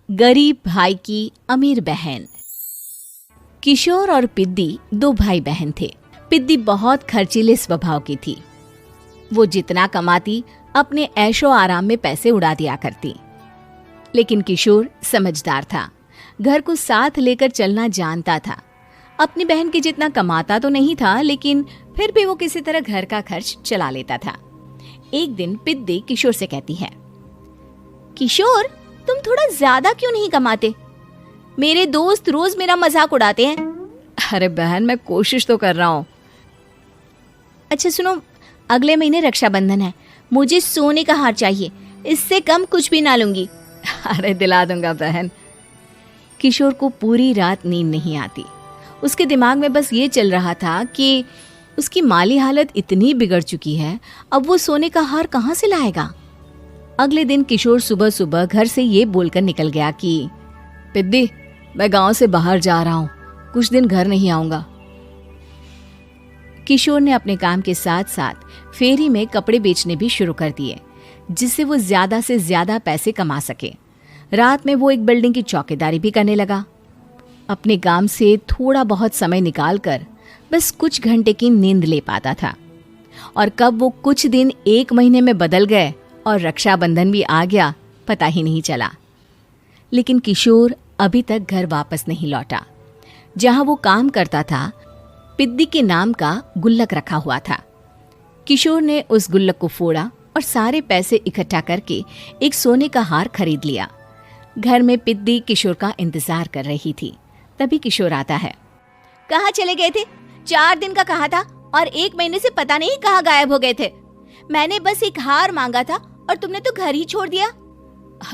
गरीब भाई की अमीर बहन। किशोर और पिद्दी दो भाई बहन थे। पिद्दी बहुत खर्चीले स्वभाव की थी। वो जितना कमाती अपने ऐशो आराम में पैसे उड़ा दिया करती। लेकिन किशोर समझदार था, घर को साथ लेकर चलना जानता था। अपनी बहन के जितना कमाता तो नहीं था, लेकिन फिर भी वो किसी तरह घर का खर्च चला लेता था। एक दिन पिद्दी किशोर से कहती है, किशोर, तुम थोड़ा ज्यादा क्यों नहीं कमाते? मेरे दोस्त रोज मेरा मजाक उड़ाते हैं। अरे बहन, मैं कोशिश तो कर रहा हूँ। अच्छा सुनो, अगले महीने रक्षाबंधन है, मुझे सोने का हार चाहिए, इससे कम कुछ भी ना लूंगी। अरे दिला दूंगा बहन। किशोर को पूरी रात नींद नहीं आती। उसके दिमाग में बस ये चल रहा था कि उसकी माली हालत इतनी बिगड़ चुकी है, अब वो सोने का हार कहाँ से लाएगा। अगले दिन किशोर सुबह सुबह घर से ये बोलकर निकल गया कि पिद्दी, मैं गांव से बाहर जा रहा हूँ, कुछ दिन घर नहीं आऊंगा। किशोर ने अपने काम के साथ साथ फेरी में कपड़े बेचने भी शुरू कर दिए, जिससे वो ज्यादा से ज्यादा पैसे कमा सके। रात में वो एक बिल्डिंग की चौकीदारी भी करने लगा। अपने काम से थोड़ा बहुत समय निकालकर बस कुछ घंटे की नींद ले पाता था। और कब वो कुछ दिन एक महीने में बदल गए और रक्षाबंधन भी आ गया, पता ही नहीं चला। लेकिन किशोर अभी तक घर वापस नहीं लौटा। जहां वो काम करता था, पिद्दी के नाम का गुल्लक रखा हुआ था। किशोर ने उस गुल्लक को फोड़ा और सारे पैसे इकट्ठा करके एक सोने का हार खरीद लिया। घर में पिद्दी किशोर का इंतजार कर रही थी। तभी किशोर आता है। कहाँ चले गए थे? 4 दिन का कहा था और 1 महीने से पता नहीं कहाँ गायब हो गए थे। मैंने बस एक हार मांगा था और तुमने तो घर ही छोड़ दिया।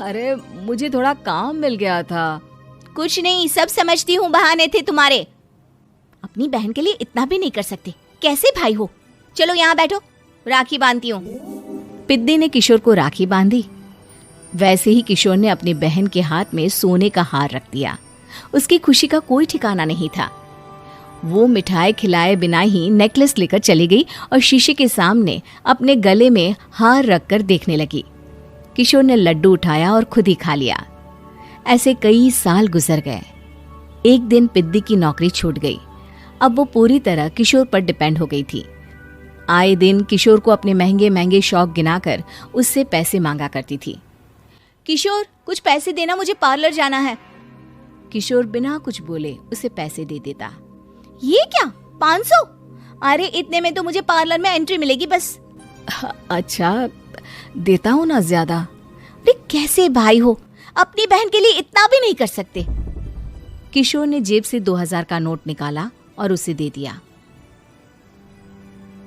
अरे मुझे थोड़ा काम मिल गया था। कुछ नहीं, सब समझती हूँ, बहाने थे तुम्हारे। अपनी बहन के लिए इतना भी नहीं कर सकते, कैसे भाई हो? चलो यहाँ बैठो, राखी बांधती हूँ। पिद्दी ने किशोर को राखी बांधी। वैसे ही किशोर ने अपनी बहन के हाथ में सोने का हार रख दिया। उसकी खुशी का कोई ठिकाना नहीं था। वो मिठाई खिलाए बिना ही नेकलेस लेकर चली गई और शीशे के सामने अपने गले में हार रखकर देखने लगी। किशोर ने लड्डू उठाया और खुद ही खा लिया। ऐसे कई साल गुजर गए। एक दिन पिद्दी की नौकरी छूट गई। अब वो पूरी तरह किशोर पर डिपेंड हो गई थी। आए दिन किशोर को अपने महंगे महंगे शौक गिनाकर उससे पैसे मांगा करती थी। किशोर, कुछ पैसे देना, मुझे पार्लर जाना है। किशोर बिना कुछ बोले उसे पैसे दे देता। ये क्या, 500? अरे इतने में तो मुझे पार्लर में एंट्री मिलेगी बस। अच्छा, देता हूँ ना ज्यादा। अरे कैसे भाई हो, अपनी बहन के लिए इतना भी नहीं कर सकते। किशोर ने जेब से 2000 का नोट निकाला और उसे दे दिया।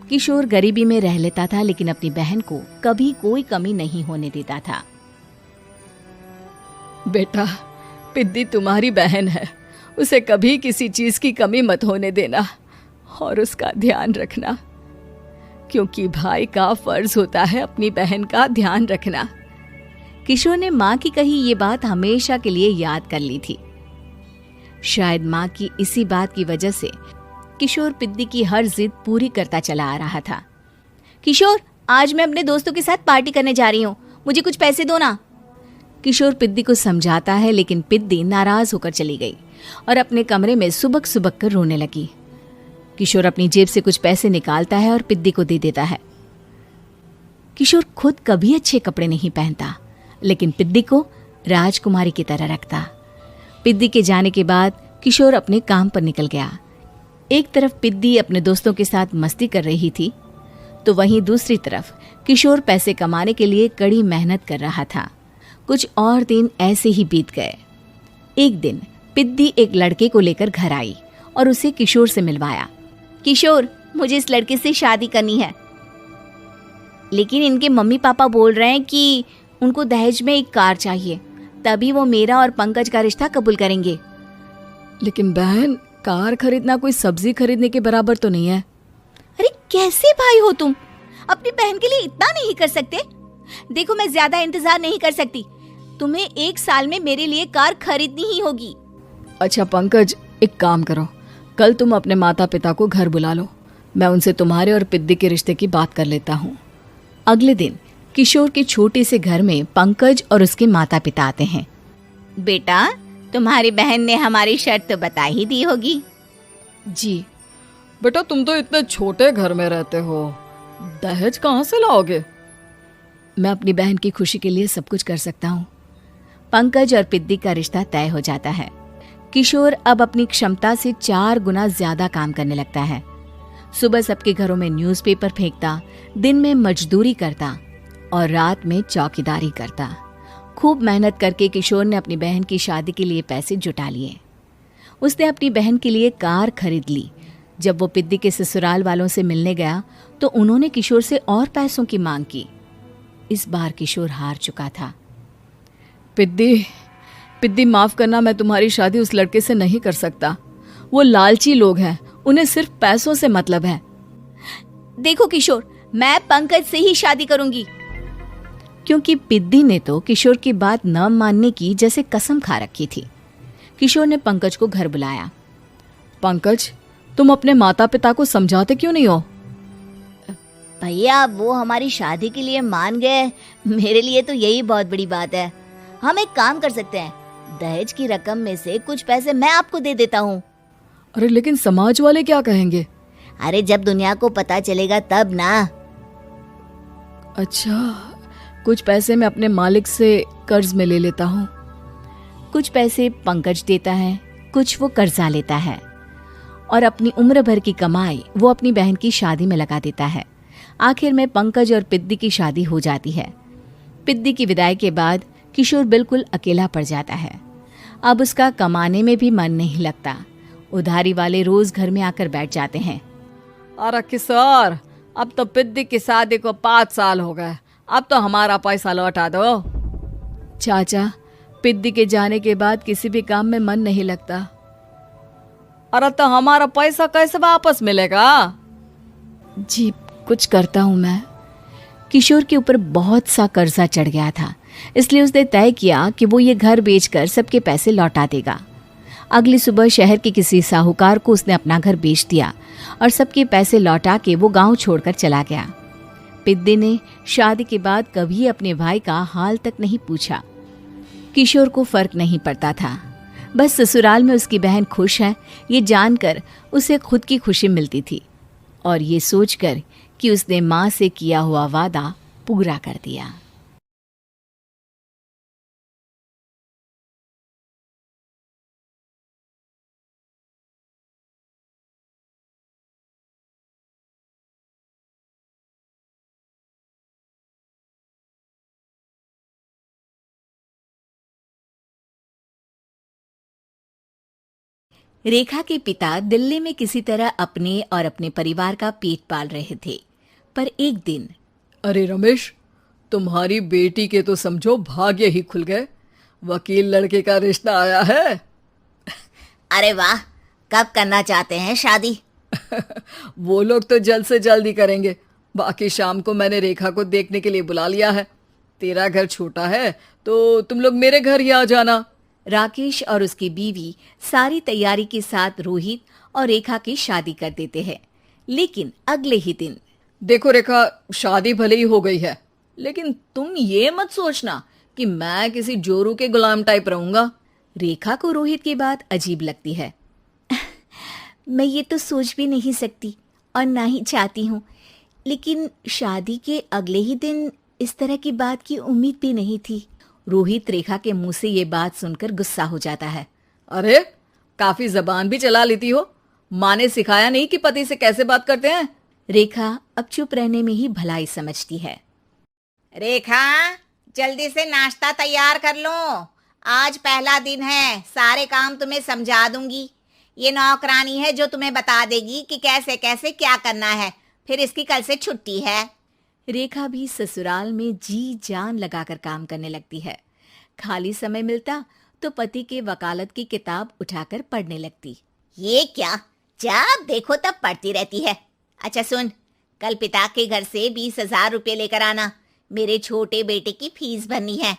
किशोर गरीबी में रह लेता था, लेकिन अपनी बहन को कभी कोई कमी नहीं होने देता था। बेटा, पिद्दी तुम्हारी बहन है, उसे कभी किसी चीज की कमी मत होने देना और उसका ध्यान रखना, क्योंकि भाई का फर्ज होता है अपनी बहन का ध्यान रखना। किशोर ने माँ की कही ये बात हमेशा के लिए याद कर ली थी। शायद माँ की इसी बात की वजह से किशोर पिद्दी की हर जिद पूरी करता चला आ रहा था। किशोर, आज मैं अपने दोस्तों के साथ पार्टी करने जा रही हूँ, मुझे कुछ पैसे दो ना। किशोर पिद्दी को समझाता है, लेकिन पिद्दी नाराज होकर चली गई और अपने कमरे में सुबक सुबक कर रोने लगी। किशोर अपनी जेब से कुछ पैसे निकालता है और पिद्दी को दे देता है। किशोर खुद कभी अच्छे कपड़े नहीं पहनता, लेकिन पिद्दी को राजकुमारी की तरह रखता। पिद्दी के जाने के बाद किशोर अपने काम पर निकल गया। एक तरफ पिद्दी अपने दोस्तों के साथ मस्ती कर रही थी, तो वहीं दूसरी तरफ किशोर पैसे कमाने के लिए कड़ी मेहनत कर रहा था। कुछ और दिन ऐसे ही बीत गए। एक दिन पिद्दी एक लड़के को लेकर घर आई और उसे किशोर से मिलवाया। किशोर, मुझे इस लड़के से शादी करनी है, लेकिन इनके मम्मी पापा बोल रहे हैं कि उनको दहेज में एक कार चाहिए, तभी वो मेरा और पंकज का रिश्ता कबूल करेंगे। लेकिन बहन, कार खरीदना कोई सब्जी खरीदने के बराबर तो नहीं है। अरे कैसे भाई हो तुम, अपनी बहन के लिए इतना नहीं कर सकते? देखो, मैं ज्यादा इंतजार नहीं कर सकती, तुम्हें 1 साल में मेरे लिए कार खरीदनी ही होगी। अच्छा पंकज, एक काम करो, कल तुम अपने माता पिता को घर बुला लो, मैं उनसे तुम्हारे और पिद्दी के रिश्ते की बात कर लेता हूँ। अगले दिन किशोर के छोटे से घर में पंकज और उसके माता पिता आते हैं। बेटा, तुम्हारी बहन ने हमारी शर्त तो बता ही दी होगी। जी। बेटा, तुम तो इतने छोटे घर में रहते हो, दहेज कहाँ से लाओगे? मैं अपनी बहन की खुशी के लिए सब कुछ कर सकता हूँ। पंकज और पिद्दी का रिश्ता तय हो जाता है। किशोर अब अपनी क्षमता से 4 गुना ज्यादा काम करने लगता है। सुबह सबके घरों में न्यूज़पेपर फेंकता, दिन में मजदूरी करता और रात में चौकीदारी करता। खूब मेहनत करके किशोर ने अपनी बहन की शादी के लिए पैसे जुटा लिए। उसने अपनी बहन के लिए कार खरीद ली। जब वो पिद्दी के ससुराल वालों से मिलने गया तो उन्होंने किशोर से और पैसों की मांग की। इस बार किशोर हार चुका था। पिद्दी माफ करना, मैं तुम्हारी शादी उस लड़के से नहीं कर सकता। वो लालची लोग हैं, उन्हें सिर्फ पैसों से मतलब है। देखो किशोर, मैं पंकज से ही शादी करूंगी। क्योंकि पिद्दी ने तो किशोर की बात न मानने की जैसे कसम खा रखी थी। किशोर ने पंकज को घर बुलाया। पंकज, तुम अपने माता पिता को समझाते क्यों नहीं हो? भैया, वो हमारी शादी के लिए मान गए, मेरे लिए तो यही बहुत बड़ी बात है। हम एक काम कर सकते हैं, दहेज की रकम में से कुछ पैसे मैं आपको दे देता हूँ। अरे लेकिन समाज वाले क्या कहेंगे? अरे जब दुनिया को पता चलेगा तब ना। अच्छा, कुछ पैसे मैं अपने मालिक से कर्ज में ले लेता हूँ। कुछ पैसे पंकज देता है, कुछ वो कर्जा लेता है और अपनी उम्र भर की कमाई वो अपनी बहन की शादी में लगा देता है। आखिर में पंकज और पिद्दी की शादी हो जाती है। पिद्दी की विदाई के बाद किशोर बिल्कुल अकेला पड़ जाता है। अब उसका कमाने में भी मन नहीं लगता। उधारी वाले रोज घर में आकर बैठ जाते हैं। अरे किशोर, अब तो पिद्दी की शादी को 5 साल हो गए, अब तो हमारा पैसा लौटा दो। चाचा, पिद्दी के जाने के बाद किसी भी काम में मन नहीं लगता। अरे तो हमारा पैसा कैसे वापस मिलेगा? जी, कुछ करता हूँ मैं। किशोर के ऊपर बहुत सा कर्जा चढ़ गया था, इसलिए उसने तय किया कि वो ये घर बेचकर सबके पैसे लौटा देगा। अगली सुबह शहर के किसी साहूकार को उसने अपना घर बेच दिया और सबके पैसे लौटा के वो गांव छोड़कर चला गया। पिद्दी ने शादी के बाद कभी अपने भाई का हाल तक नहीं पूछा। किशोर को फर्क नहीं पड़ता था, बस ससुराल में उसकी बहन खुश है ये जानकर उसे खुद की खुशी मिलती थी और ये सोचकर कि उसने माँ से किया हुआ वादा पूरा कर दिया। रेखा के पिता दिल्ली में किसी तरह अपने और अपने परिवार का पेट पाल रहे थे, पर एक दिन। अरे रमेश, तुम्हारी बेटी के तो समझो भाग्य ही खुल गए, वकील लड़के का रिश्ता आया है। अरे वाह, कब करना चाहते हैं शादी? वो लोग तो जल्द से जल्द ही करेंगे। बाकी शाम को मैंने रेखा को देखने के लिए बुला लिया है। तेरा घर छोटा है तो तुम लोग मेरे घर ही आ जाना। राकेश और उसकी बीवी सारी तैयारी के साथ रोहित और रेखा की शादी कर देते हैं। लेकिन अगले ही दिन। देखो रेखा, शादी भले ही हो गई है, लेकिन तुम ये मत सोचना कि मैं किसी जोरू के गुलाम टाइप रहूंगा। रेखा को रोहित की बात अजीब लगती है। मैं ये तो सोच भी नहीं सकती और ना ही चाहती हूँ, लेकिन शादी के अगले ही दिन इस तरह की बात की उम्मीद भी नहीं थी। रोहित रेखा के मुंह से ये बात सुनकर गुस्सा हो जाता है। अरे, काफी जबान भी चला लेती हो। माँ ने सिखाया नहीं कि पति से कैसे बात करते हैं? रेखा अब चुप रहने में ही भलाई समझती है। रेखा, जल्दी से नाश्ता तैयार कर लो, आज पहला दिन है, सारे काम तुम्हें समझा दूंगी। ये नौकरानी है जो तुम्हें बता देगी कि कैसे कैसे क्या करना है, फिर इसकी कल से छुट्टी है। रेखा भी ससुराल में जी जान लगाकर काम करने लगती है। खाली समय मिलता तो पति के वकालत की किताब उठाकर पढ़ने लगती। ये क्या, जब देखो तब पढ़ती रहती है। अच्छा सुन, कल पिता के घर से 20,000 रुपये लेकर आना, मेरे छोटे बेटे की फीस भरनी है।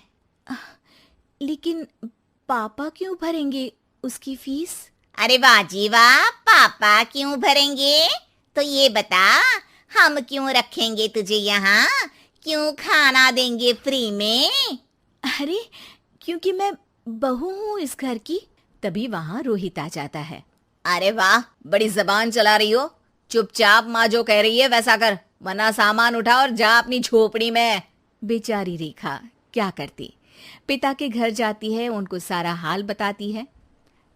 लेकिन पापा क्यों भरेंगे उसकी फीस? अरे वाह जी वाह, पापा क्यों भरेंगे? तो ये बता, हम क्यों रखेंगे तुझे यहाँ, क्यों खाना देंगे फ्री में? अरे क्योंकि मैं बहू हूँ इस घर की। तभी वहां रोहित आ जाता है। अरे वाह, बड़ी जबान चला रही हो। चुपचाप माँ जो कह रही है वैसा कर, वरना सामान उठा और जा अपनी झोपड़ी में। बेचारी रेखा क्या करती, पिता के घर जाती है, उनको सारा हाल बताती है।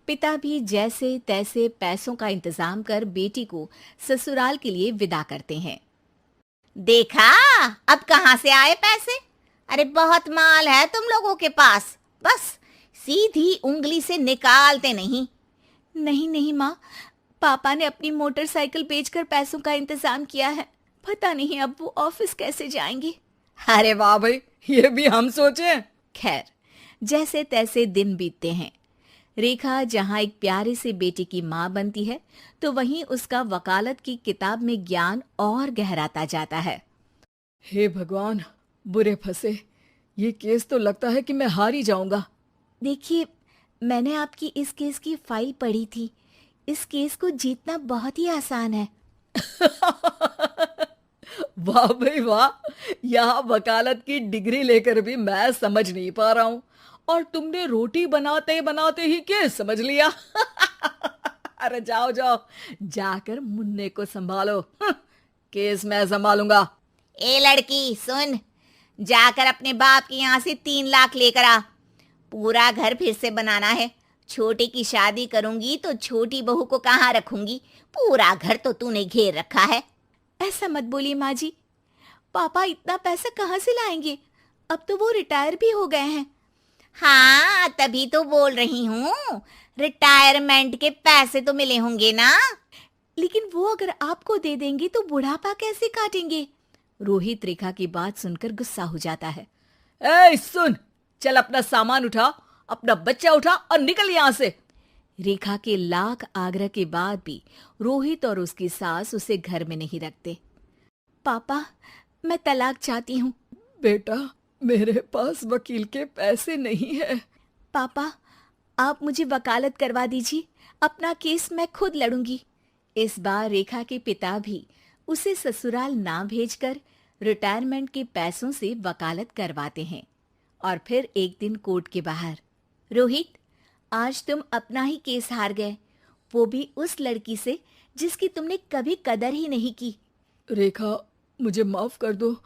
पिता भी जैसे तैसे पैसों का इंतजाम कर बेटी को ससुराल के लिए विदा करते हैं। देखा, अब कहाँ से आए पैसे? अरे बहुत माल है तुम लोगों के पास, बस सीधी उंगली से निकालते नहीं। नहीं नहीं माँ, पापा ने अपनी मोटरसाइकिल बेचकर पैसों का इंतजाम किया है। पता नहीं अब वो ऑफिस कैसे जाएंगे। अरे वाह भाई, ये भी हम सोचे। खैर, जैसे तैसे दिन बीतते हैं। रेखा जहां एक प्यारे से बेटे की माँ बनती है, तो वहीं उसका वकालत की किताब में ज्ञान और गहराता जाता है। हे भगवान, बुरे फंसे। ये केस तो लगता है कि मैं हार ही जाऊंगा। देखिए, मैंने आपकी इस केस की फाइल पढ़ी थी। इस केस को जीतना बहुत ही आसान है। वाह भाई वाह, यहाँ वकालत की डिग्री लेकर भी मैं समझ नहीं पा रहा हूँ, और तुमने रोटी बनाते बनाते ही केस समझ लिया। अरे जाओ जाओ, जाकर मुन्ने को संभालो। केस मैं संभालूंगा। ए लड़की सुन, जाकर अपने बाप के यहाँ से 3 लाख लेकर आ। पूरा घर फिर से बनाना है। छोटे की शादी करूंगी तो छोटी बहू को कहाँ रखूंगी? पूरा घर तो तूने घेर रखा है। ऐसा मत बोलिए माँ जी, पापा इतना पैसा कहाँ से लाएंगे? अब तो वो रिटायर भी हो गए हैं। हाँ, तभी तो बोल रही हूँ, रिटायरमेंट के पैसे तो मिले होंगे ना। लेकिन वो अगर आपको दे देंगे तो बुढ़ापा कैसे काटेंगे? रोहित रेखा की बात सुनकर गुस्सा हो जाता है। ए सुन, चल अपना सामान उठा, अपना बच्चा उठा और निकल यहाँ से। रेखा के लाख आग्रह के बाद भी रोहित और उसकी सास उसे घर में नहीं रखते। पापा, मैं तलाक चाहती हूँ। बेटा, मेरे पास वकील के पैसे नहीं है। पापा, आप मुझे वकालत करवा दीजिए, अपना केस मैं खुद लड़ूंगी। इस बार रेखा के पिता भी उसे ससुराल ना भेजकर रिटायरमेंट के पैसों से वकालत करवाते हैं। और फिर एक दिन कोर्ट के बाहर, रोहित, आज तुम अपना ही केस हार गए, वो भी उस लड़की से जिसकी तुमने कभी कदर ही नहीं की। रेखा, मुझे माफ कर दो।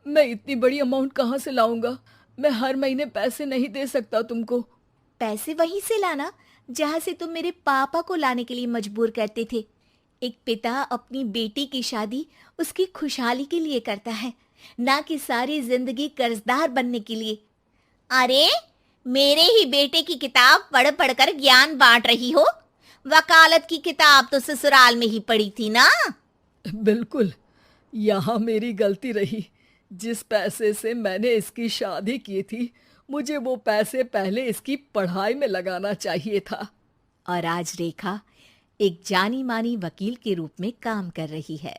मैं इतनी बड़ी अमाउंट कहाँ से लाऊंगा? मैं हर महीने पैसे नहीं दे सकता तुमको। पैसे वहीं से लाना जहां से तुम मेरे पापा को लाने के लिए मजबूर करते थे। एक पिता अपनी बेटी की शादी उसकी खुशहाली के लिए करता है, ना कि सारी जिंदगी कर्जदार बनने के लिए। अरे, मेरे ही बेटे की किताब पढ़ पढ़कर ज्ञान बांट रही हो। वकालत की किताब तो ससुराल में ही पढ़ी थी ना। बिल्कुल, यहाँ मेरी गलती रही। जिस पैसे से मैंने इसकी शादी की थी, मुझे वो पैसे पहले इसकी पढ़ाई में लगाना चाहिए था। और आज रेखा एक जानी मानी वकील के रूप में काम कर रही है।